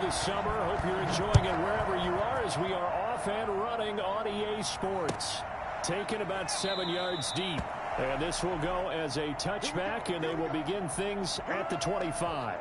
this summer. Hope you're enjoying it wherever you are as we are off and running on EA Sports. Taken about 7 yards deep. And this will go as a touchback, and they will begin things at the 25.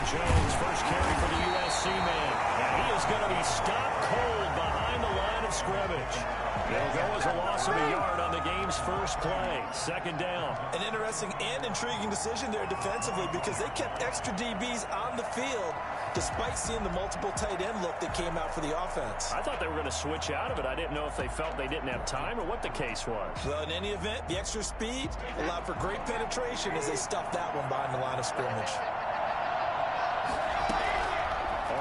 Jones, first carry for the USC man. And he is going to be stopped cold behind the line of scrimmage. They'll go as a loss of a yard on the game's first play. Second down. An interesting and intriguing decision there defensively because they kept extra DBs on the field despite seeing the multiple tight end look that came out for the offense. I thought they were going to switch out of it. I didn't know if they felt they didn't have time or what the case was. Well, in any event, the extra speed allowed for great penetration as they stuffed that one behind the line of scrimmage.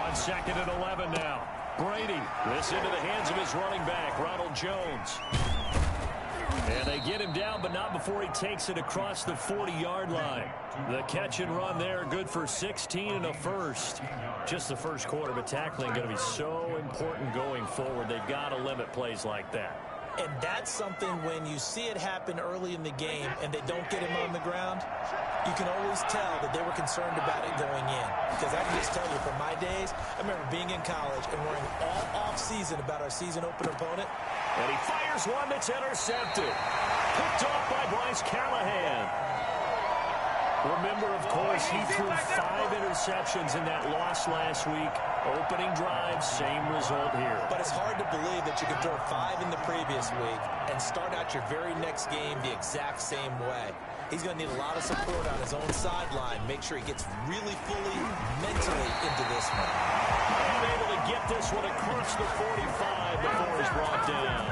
On second and 11 now. Brady, this into the hands of his running back, Ronald Jones. And they get him down, but not before he takes it across the 40-yard line. The catch and run there, good for 16 and a first. Just the first quarter, but tackling going to be so important going forward. They've got to limit plays like that. And that's something when you see it happen early in the game and they don't get him on the ground, you can always tell that they were concerned about it going in. Because I can just tell you from my days, I remember being in college and worrying all off-season about our season opener opponent. And he fires one that's intercepted. Picked off by Bryce Callahan. Remember, of course, he threw 5 interceptions in that loss last week. Opening drive, same result here. But it's hard to believe that you can throw 5 in the previous week and start out your very next game the exact same way. He's going to need a lot of support on his own sideline. Make sure he gets really fully mentally into this one. And able to get this one across the 45 before he's brought down.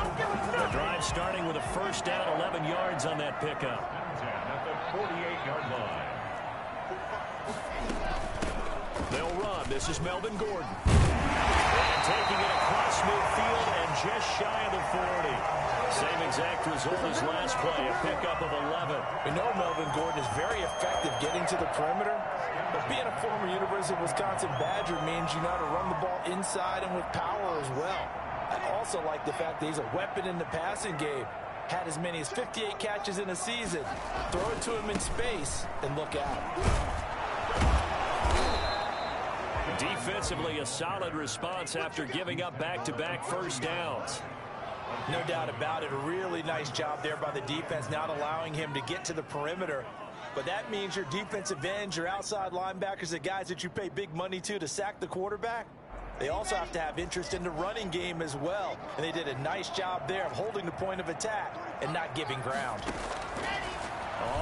The drive starting with a first down, 11 yards on that pickup. At the 48-yard line. They'll run. This is Melvin Gordon. And taking it across midfield and just shy of the 40. Same exact result as last play, a pickup of 11. We know Melvin Gordon is very effective getting to the perimeter, but being a former University of Wisconsin Badger means you know how to run the ball inside and with power as well. I also like the fact that he's a weapon in the passing game. Had as many as 58 catches in a season. Throw it to him in space and look out. Defensively, a solid response after giving up back-to-back first downs. No doubt about it. A really nice job there by the defense, not allowing him to get to the perimeter. But that means your defensive ends, your outside linebackers, the guys that you pay big money to sack the quarterback, they also have to have interest in the running game as well. And they did a nice job there of holding the point of attack and not giving ground.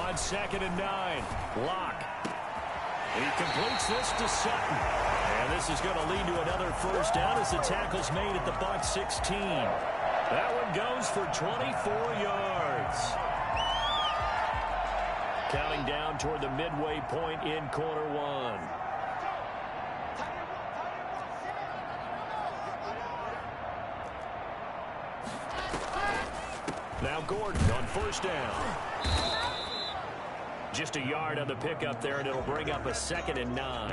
On second and 9, Locke. He completes this to Sutton. And this is going to lead to another first down as the tackle's made at the Bucs 16. That one goes for 24 yards. Counting down toward the midway point in quarter 1. Now Gordon on first down. Just a yard on the pickup there, and it'll bring up a second and 9.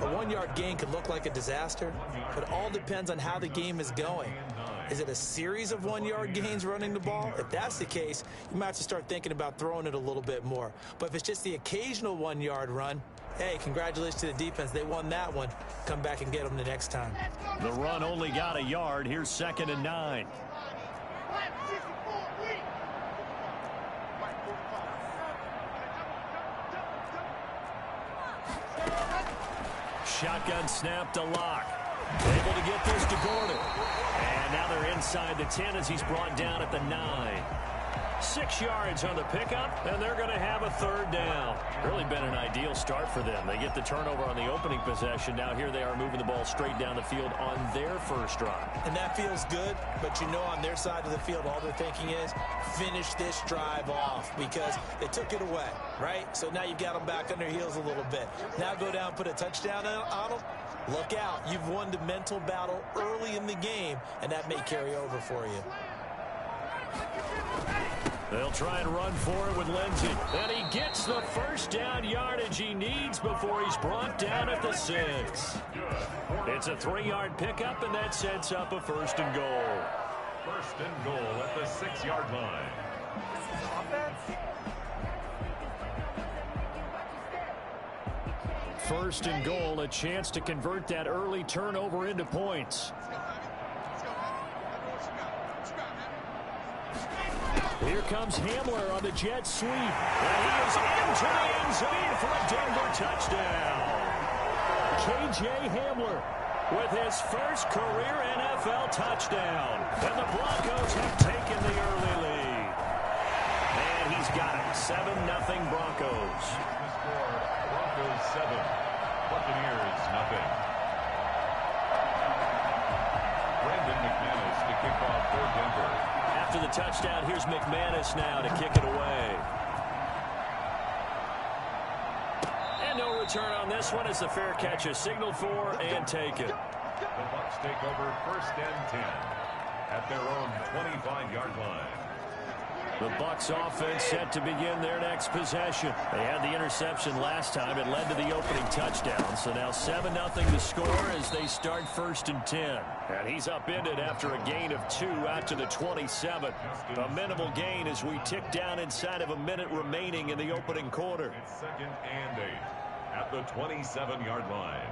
A 1-yard gain could look like a disaster, but it all depends on how the game is going. Is it a series of 1-yard gains running the ball? If that's the case, you might have to start thinking about throwing it a little bit more. But if it's just the occasional 1-yard run, hey, congratulations to the defense. They won that one. Come back and get them the next time. The run only got a yard. Here's second and 9. Shotgun snap to Locke. Able to get this to Gordon. And now they're inside the 10 as he's brought down at the 9. 6 yards on the pickup, and they're going to have a third down. Really been an ideal start for them. They get the turnover on the opening possession. Now here they are moving the ball straight down the field on their first drive. And that feels good, but you know on their side of the field, all they're thinking is finish this drive off because they took it away, right? So now you've got them back on their heels a little bit. Now go down, put a touchdown on them. Look out. You've won the mental battle early in the game, and that may carry over for you. They'll try and run for it with Lindsey. And he gets the first down yardage he needs before he's brought down at the 6. It's a 3-yard pickup, and that sets up a 1st and goal. 1st and goal at the 6-yard line. First and goal, a chance to convert that early turnover into points. Here comes Hamler on the jet sweep. And he is into the end zone for a Denver touchdown. K.J. Hamler with his first career NFL touchdown. And the Broncos have taken the early lead. And he's got it. 7-0 Broncos. The score, Broncos 7, Buccaneers 0. Brandon McManus to kick off for Denver. After the touchdown, here's McManus now to kick it away. And no return on this one as the fair catch is signaled for and taken. The Bucs take over 1st and 10 at their own 25-yard line. The Bucs offense set to begin their next possession. They had the interception last time. It led to the opening touchdown. So now 7-0 to score as they start 1st and 10. And he's upended after a gain of 2 out to the 27. A minimal gain as we tick down inside of a minute remaining in the opening quarter. It's 2nd and 8 at the 27-yard line.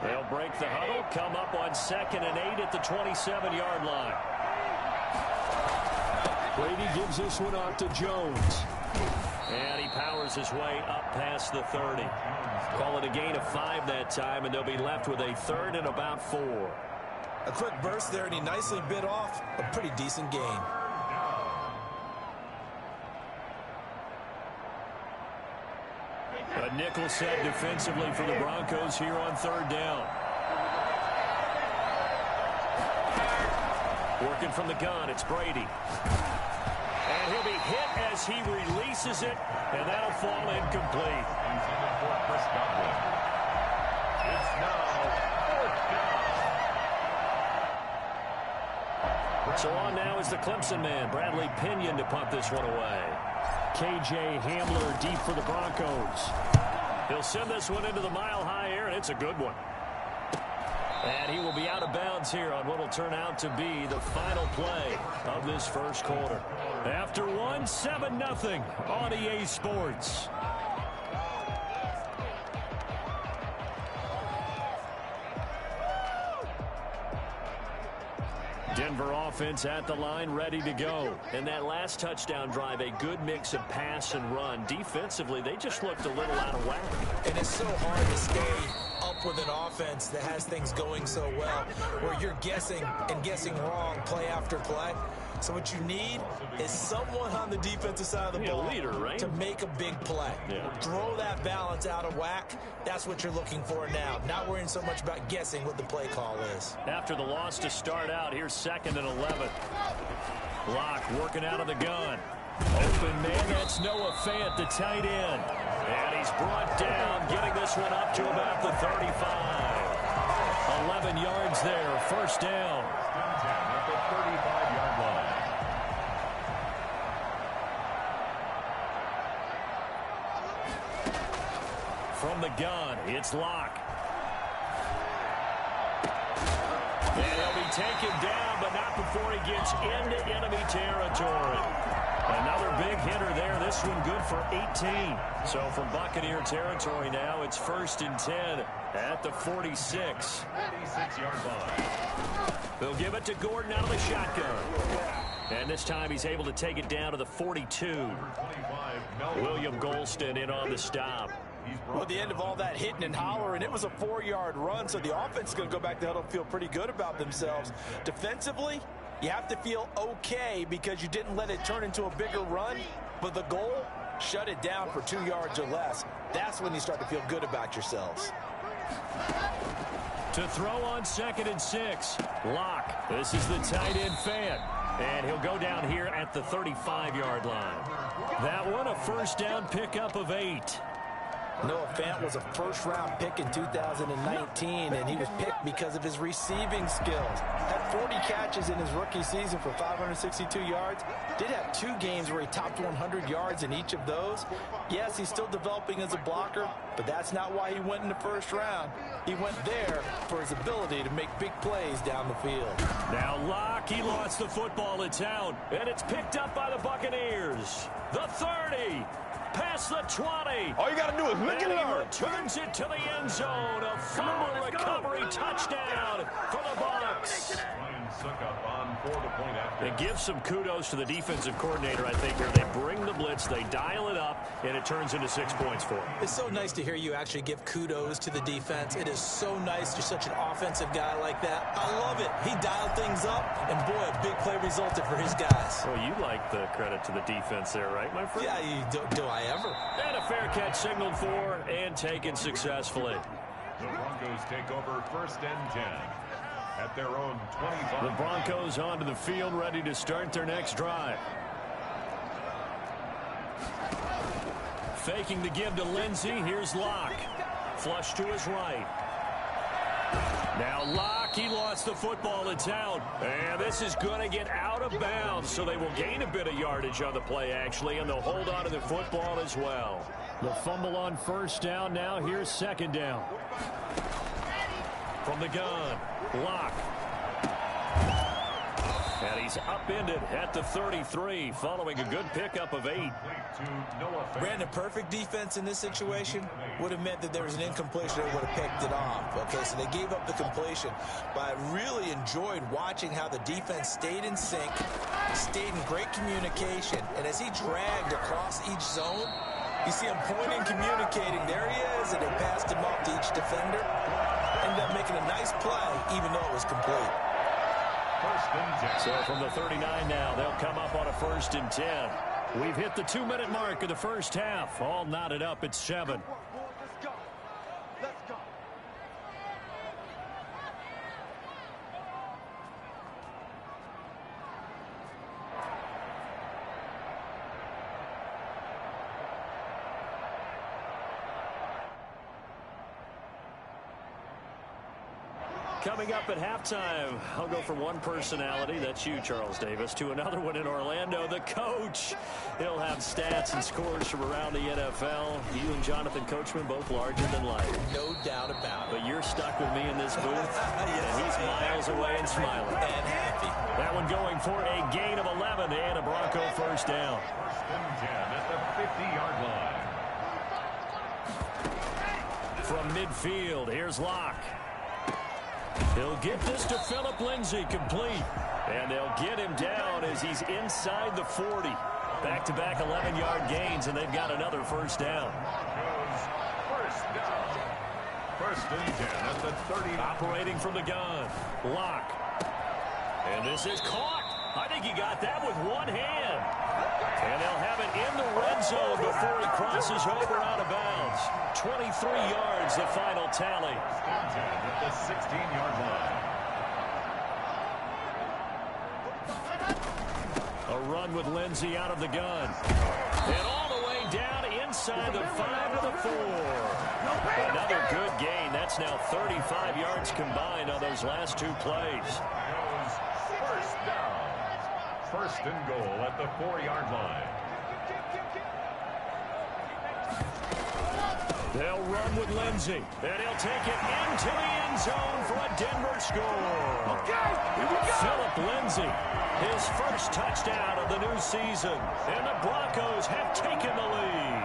They'll break the huddle, come up on 2nd and 8 at the 27-yard line. Brady gives this one off to Jones. And he powers his way up past the 30. Call it a gain of 5 that time, and they'll be left with a 3rd and about 4. A quick burst there, and he nicely bit off a pretty decent gain. A nickel set defensively for the Broncos here on 3rd down. Working from the gun, it's Brady. And he'll be hit as he releases it, and that'll fall incomplete. Intended for Chris Godwin. It's now 4th down. So on now is the Clemson man, Bradley Pinion, to punt this one away. K.J. Hamler deep for the Broncos. He'll send this one into the mile-high air, and it's a good one. And he will be out of bounds here on what will turn out to be the final play of this first quarter. After one, 7-0 on EA Sports. Denver offense at the line, ready to go. And that last touchdown drive, a good mix of pass and run. Defensively, they just looked a little out of whack. And it's so hard to stay up with an offense that has things going so well, where you're guessing and guessing wrong play after play. So what you need is someone on the defensive side of the ball leader, right? to make a big play. Yeah. Throw that balance out of whack. That's what you're looking for now. Not worrying so much about guessing what the play call is. After the loss to start out, here's 2nd and 11. Locke working out of the gun. Open man, that's Noah Fant, the tight end. And he's brought down, getting this one up to about the 35. 11 yards there, 1st down. At the 35-yard line. From the gun, it's Locke. And he'll be taken down, but not before he gets into enemy territory. Another big hitter there. This one good for 18. So from Buccaneer territory now, it's 1st and 10 at the 46. 46-yard line. They'll give it to Gordon out of the shotgun. And this time he's able to take it down to the 42. William Golston in on the stop. Well, at the end of all that hitting and hollering, it was a 4-yard run, so the offense is going to go back to huddle and feel pretty good about themselves. Defensively, you have to feel okay because you didn't let it turn into a bigger run, but the goal, shut it down for 2 yards or less. That's when you start to feel good about yourselves. To throw on 2nd and 6, Locke. This is the tight end Fant. And he'll go down here at the 35-yard line. That one, a 1st down pickup of 8. Noah Fant was a first-round pick in 2019, and he was picked because of his receiving skills. Had 40 catches in his rookie season for 562 yards. Did have 2 games where he topped 100 yards in each of those. Yes, he's still developing as a blocker, but that's not why he went in the first round. He went there for his ability to make big plays down the field. Now Locke, he lost the football in town, and it's picked up by the Buccaneers. The 30. Past the 20. All you got to do is look and at he it. returns it to the end zone. A fumble recovery touchdown for the Bucs. It gives some kudos to the defensive coordinator, I think, where they bring the blitz, they dial it up, and it turns into 6 points for him. It's so nice to hear you actually give kudos to the defense. It is so nice. You're such an offensive guy like that. I love it. He dialed things up, and boy, a big play resulted for his guys. Well, you like the credit to the defense there, right, my friend? Yeah, do I ever? And a fair catch signaled for and taken successfully. The Broncos take over 1st and 10 at their own 25. The Broncos onto the field, ready to start their next drive. Faking the give to Lindsey. Here's Locke. Flush to his right. Now Locke, he lost the football in town. And this is going to get out of bounds, so they will gain a bit of yardage on the play, actually, and they'll hold on to the football as well. The fumble on first down. Now here's second down. From the gun, Locke. And he's upended at the 33, following a good pickup of 8. Brandon, perfect defense in this situation would have meant that there was an incompletion that would have picked it off. Okay, so they gave up the completion. But I really enjoyed watching how the defense stayed in sync, stayed in great communication. And as he dragged across each zone, you see him pointing, communicating. There he is, and they passed him off to each defender. Ended up making a nice play, even though it was complete. So from the 39 now, they'll come up on a 1st and 10. We've hit the 2-minute mark of the first half. All knotted up at 7. Coming up at halftime, I'll go from one personality, that's you, Charles Davis, to another one in Orlando, the coach. He'll have stats and scores from around the NFL. You and Jonathan Coachman, both larger than life. No doubt about it. But you're stuck with me in this booth, and he's miles away and smiling. And happy. That one going for a gain of 11 and a Bronco first down. 1st and 10 at the 50-yard line. From midfield, here's Locke. He'll get this to Phillip Lindsay, complete. And they'll get him down as he's inside the 40. Back-to-back 11-yard gains, and they've got another first down. First down. 1st and 10 at the 30. Operating from the gun, Locke. And this is caught. I think he got that with one hand. And they'll have it in the red zone before he crosses over out of bounds. 23 yards, the final tally. At the 16-yard line. A run with Lindsey out of the gun. And all the way down inside the 5 to the 4. Another good gain. That's now 35 yards combined on those last 2 plays. First down. 1st and goal at the 4-yard line. They'll run with Lindsey, and he'll take it into the end zone for a Denver score. Okay, here we go. Phillip Lindsay, his first touchdown of the new season, and the Broncos have taken the lead.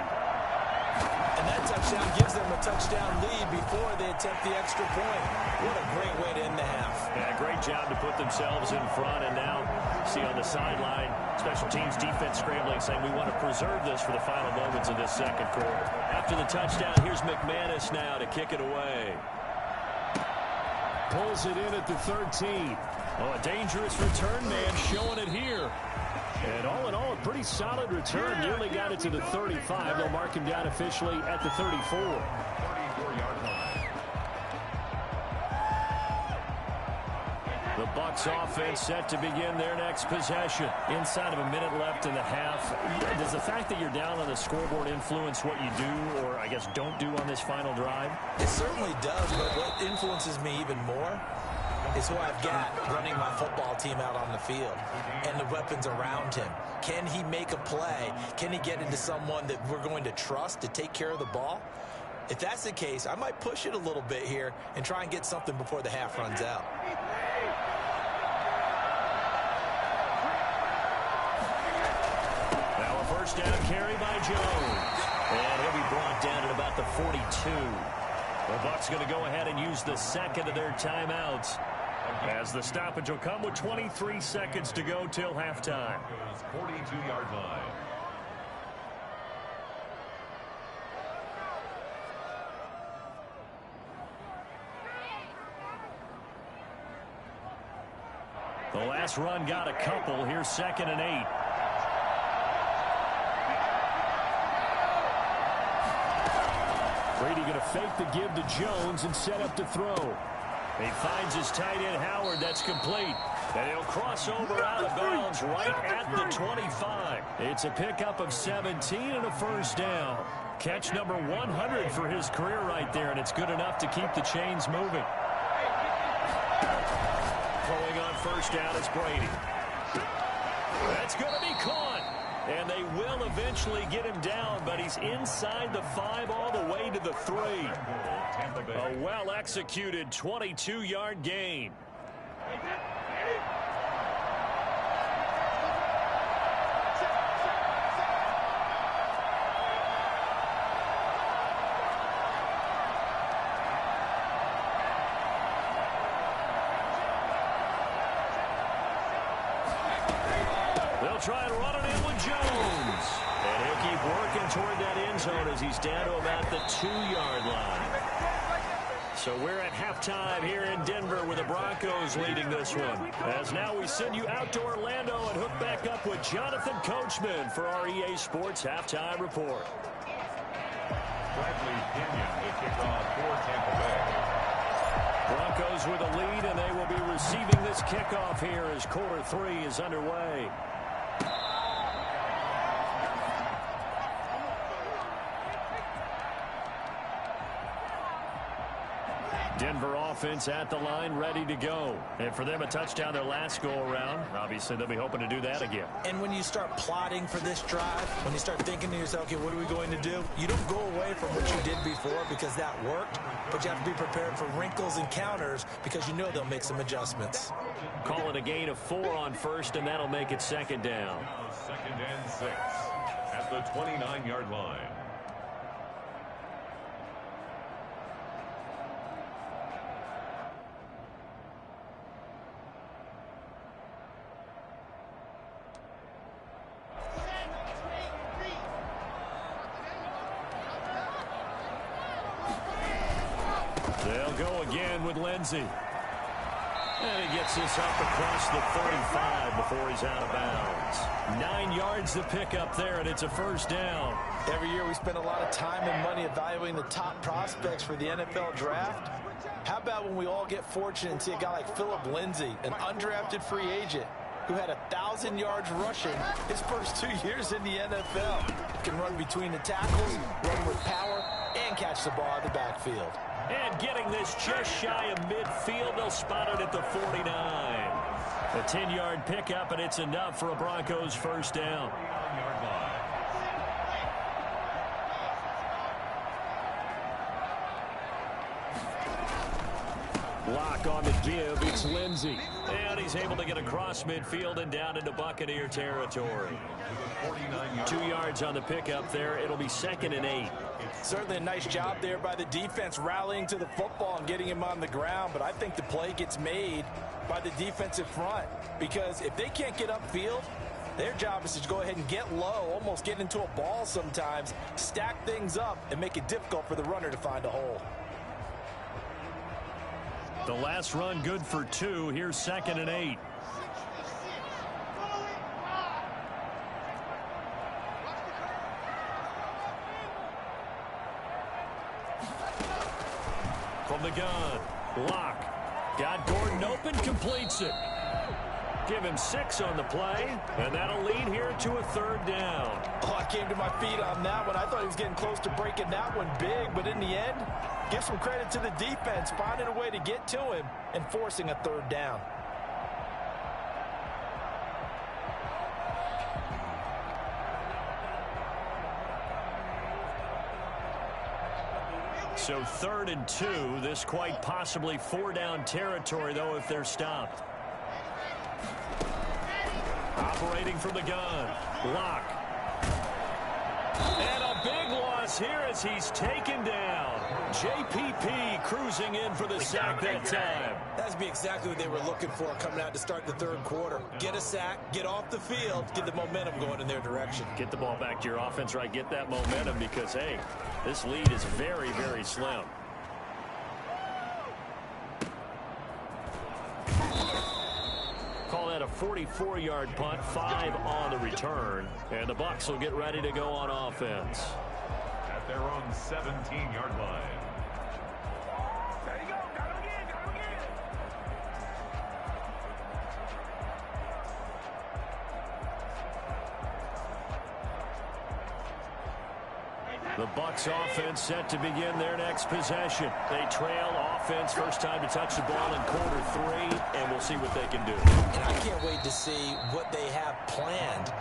And that touchdown gives them a touchdown lead before they attempt the extra point. What a great way to end the half. Yeah, great job to put themselves in front, and now see on the sideline, special teams defense scrambling, saying we want to preserve this for the final moments of this second quarter. After the touchdown, here's McManus now to kick it away. Pulls it in at the 13. Oh, a dangerous return man showing it here. And all in all, a pretty solid return. Nearly got it to the 35. They'll mark him down officially at the 34. 34-yard line. The Bucs offense set to begin their next possession. Inside of a minute left in the half, does the fact that you're down on the scoreboard influence what you do, or I guess don't do on this final drive? It certainly does, but what influences me even more is who I've got running my football team out on the field and the weapons around him. Can he make a play? Can he get into someone that we're going to trust to take care of the ball? If that's the case, I might push it a little bit here and try and get something before the half runs out. Now a first down carry by Jones. And he'll be brought down at about the 42. The Bucs going to go ahead and use the second of their timeouts, as the stoppage will come with 23 seconds to go till halftime. 42-yard line. The last run got a couple. Here's 2nd and 8. Brady going to fake the give to Jones and set up to throw. He finds his tight end Howard. That's complete. And he'll cross over out of bounds right at the 25. It's a pickup of 17 and a first down. Catch number 100 for his career right there, and it's good enough to keep the chains moving. Throwing on first down is Brady. That's going to be caught. And they will eventually get him down, but he's inside the 5 all the way to the 3. A well-executed 22-yard gain. They'll try and run it in with Jones. And he'll keep working toward that end zone as he's down to about the 2-yard line. So we're at halftime here in Denver with the Broncos leading this one. As now we send you out to Orlando and hook back up with Jonathan Coachman for our EA Sports Halftime Report. Bradley Kenyon to kick off for Tampa Bay. Broncos with a lead, and they will be receiving this kickoff here as quarter 3 is underway. Denver offense at the line, ready to go. And for them, a touchdown their last go-around. Obviously, they'll be hoping to do that again. And when you start plotting for this drive, when you start thinking to yourself, okay, what are we going to do? You don't go away from what you did before because that worked, but you have to be prepared for wrinkles and counters because you know they'll make some adjustments. Call it a gain of 4 on first, and that'll make it 2nd down. 2nd and 6 at the 29-yard line. They'll go again with Lindsey. And he gets this up across the 35 before he's out of bounds. 9 yards to pick up there, and it's a first down. Every year we spend a lot of time and money evaluating the top prospects for the NFL draft. How about when we all get fortunate and see a guy like Philip Lindsay, an undrafted free agent, who had 1,000 yards rushing his first 2 years in the NFL. Can run between the tackles, run with power, and catch the ball out of the backfield. And getting this just shy of midfield, they'll spot it at the 49. A 10-yard pickup, and it's enough for a Broncos first down. Block on the give, it's Lindsey. And he's able to get across midfield and down into Buccaneer territory. 2 yards on the pickup there. It'll be 2nd and 8. Certainly a nice job there by the defense rallying to the football and getting him on the ground, but I think the play gets made by the defensive front because if they can't get upfield, their job is to go ahead and get low, almost get into a ball sometimes, stack things up, and make it difficult for the runner to find a hole. The last run good for 2. Here's 2nd and 8. From the gun, Locke Got Gordon open, completes it. Give him 6 on the play, and that'll lead here to a 3rd down. Oh, I came to my feet on that one. I thought he was getting close to breaking that one big, but in the end, give some credit to the defense, finding a way to get to him and forcing a 3rd down. So 3rd and 2. This quite possibly 4-down territory, though, if they're stopped. Operating from the gun. Lock. And a big loss here as he's taken down. JPP cruising in for the sack that time. That's be exactly what they were looking for coming out to start the 3rd quarter. Get a sack, get off the field, get the momentum going in their direction. Get the ball back to your offense, right? Get that momentum because, hey, this lead is very, very slim. Call that a 44-yard punt, 5 on the return. And the Bucs will get ready to go on offense. At their own 17-yard line. There you go. Got him again. The Bucs offense set to begin their next possession. They trail offense, first time to touch the ball in quarter 3, and we'll see what they can do. And I can't wait to see what they have planned.